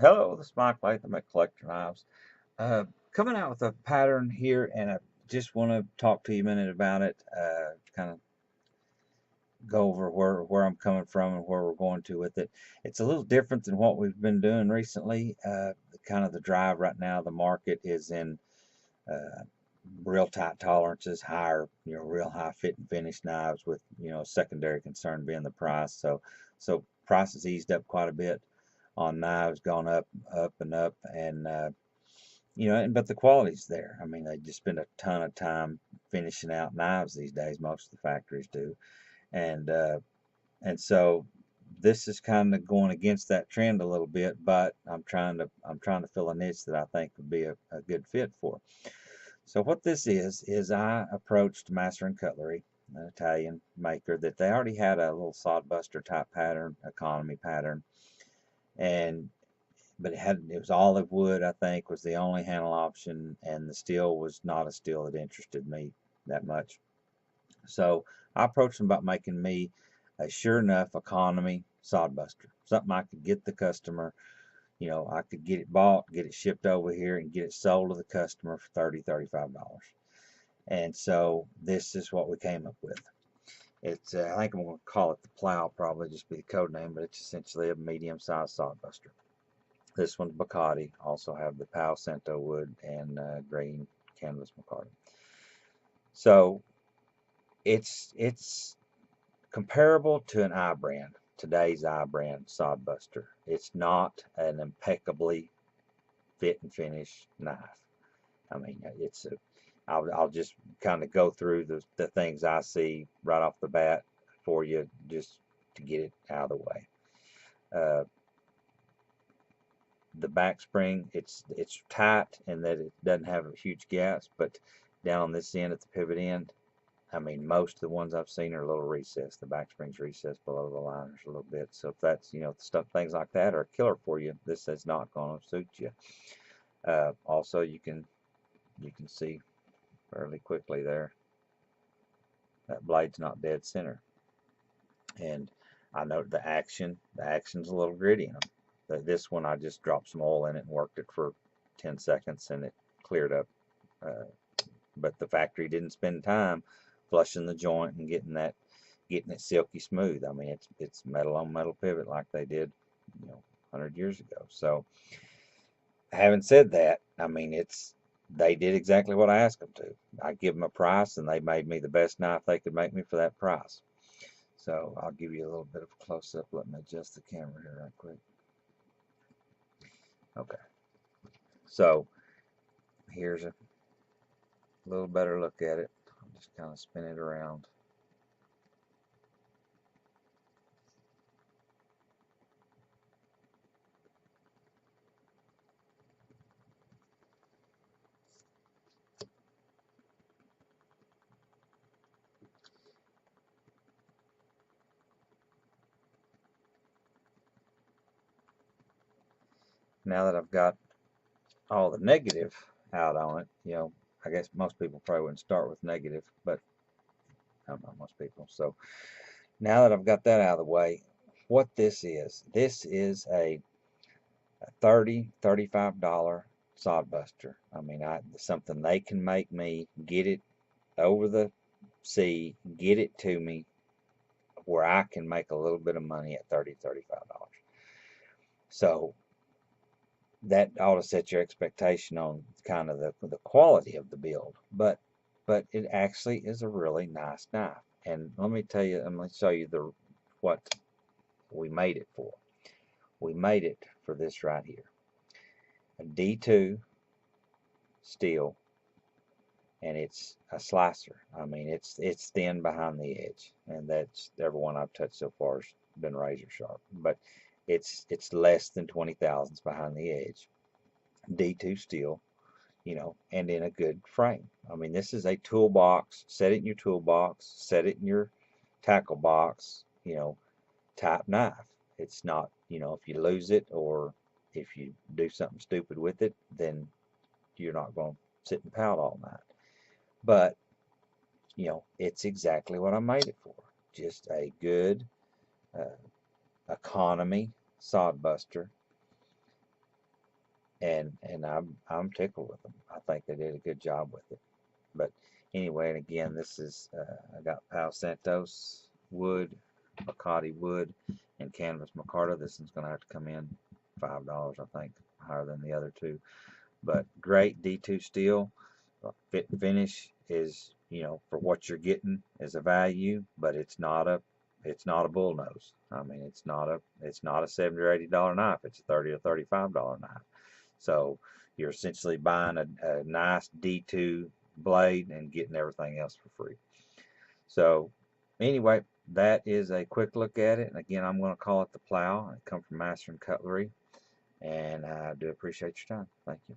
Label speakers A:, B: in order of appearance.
A: Hello, this is Mike Latham at Collector Knives. Coming out with a pattern here, and I just want to talk to you a minute about it. Kind of go over where I'm coming from and where we're going to with it. It's a little different than what we've been doing recently. Kind of the drive right now, the market is in uh, real tight tolerances, higher, real high fit and finish knives with, secondary concern being the price. So price has eased up quite a bit on knives, gone up and up, and but the quality's there. I mean, they just spend a ton of time finishing out knives these days. Most of the factories do, and uh, and so this is kind of going against that trend a little bit. But I'm trying to fill a niche that I think would be a good fit for. So what this is I approached Maserin Cutlery, an Italian maker, that they already had a little sodbuster type pattern, economy pattern, and but it was olive wood, I think, was the only handle option, and the steel was not a steel that interested me that much. So I approached them about making me a sure enough economy sodbuster, something I could get the customer. I could get it bought, get it shipped over here, and get it sold to the customer for $30, $35. And so this is what we came up with. It's I think I'm going to call it the Plow, probably just be the code name, but it's essentially a medium-sized sodbuster. This one's Bacardi. Also have the Palo Santo wood and green canvas Bacardi. So it's comparable to an I brand, today's I brand sodbuster. It's not an impeccably fit and finish knife. I mean, I'll just kind of go through the things I see right off the bat for you just to get it out of the way. Uh, the back spring, it's tight in that it doesn't have huge gaps, but down on this end at the pivot end, I mean, most of the ones I've seen are a little recessed. The back spring's recessed below the liners a little bit. So if that's, stuff, things like that are a killer for you, this is not going to suit you. Also, you can see fairly quickly there that blade's not dead center. And I know the action's a little gritty in them. This one, I just dropped some oil in it and worked it for 10 seconds and it cleared up. Uh, but the factory didn't spend time flushing the joint and getting it silky smooth. I mean, it's metal on metal pivot like they did, 100 years ago. So, having said that, I mean, they did exactly what I asked them to. I give them a price, and they made me the best knife they could make me for that price. So I'll give you a little bit of a close up. Let me adjust the camera here right quick. Okay. So here's a little better look at it. I'll just kind of spin it around. Now that I've got all the negative out on it, I guess most people probably wouldn't start with negative, but I don't know, most people. So now that I've got that out of the way, what this is a $30, $35 sodbuster. I mean, something they can make me, get it over the sea, get it to me where I can make a little bit of money at $30, $35. So that ought to set your expectation on kind of the quality of the build. But it actually is a really nice knife. And let me tell you, I'm going to show you what we made it for. We made it for this right here. A D2 steel, and it's a slicer. I mean, it's thin behind the edge, and that's everyone I've touched so far has been razor sharp. But it's less than 20 thousandths behind the edge. D2 steel, and in a good frame. I mean, this is a toolbox. Set it in your toolbox. Set it in your tackle box. Type knife. It's not, if you lose it or if you do something stupid with it, then you're not going to sit and pout all night. But, it's exactly what I made it for. Just a good uh, economy sod buster. and I'm tickled with them. I think they did a good job with it. But anyway, and again, this is I got Palo Santos wood, Makati wood, and canvas micarta. This one's going to have to come in $5, I think, higher than the other two. But great D2 steel. Fit and finish is, for what you're getting is a value, but it's not a bullnose. I mean, it's not a $70 or $80 knife. It's a $30 or $35 knife. So you're essentially buying a nice D2 blade and getting everything else for free. So anyway, that is a quick look at it. And again, I'm going to call it the Plow. It comes from Maserin Cutlery. And I do appreciate your time. Thank you.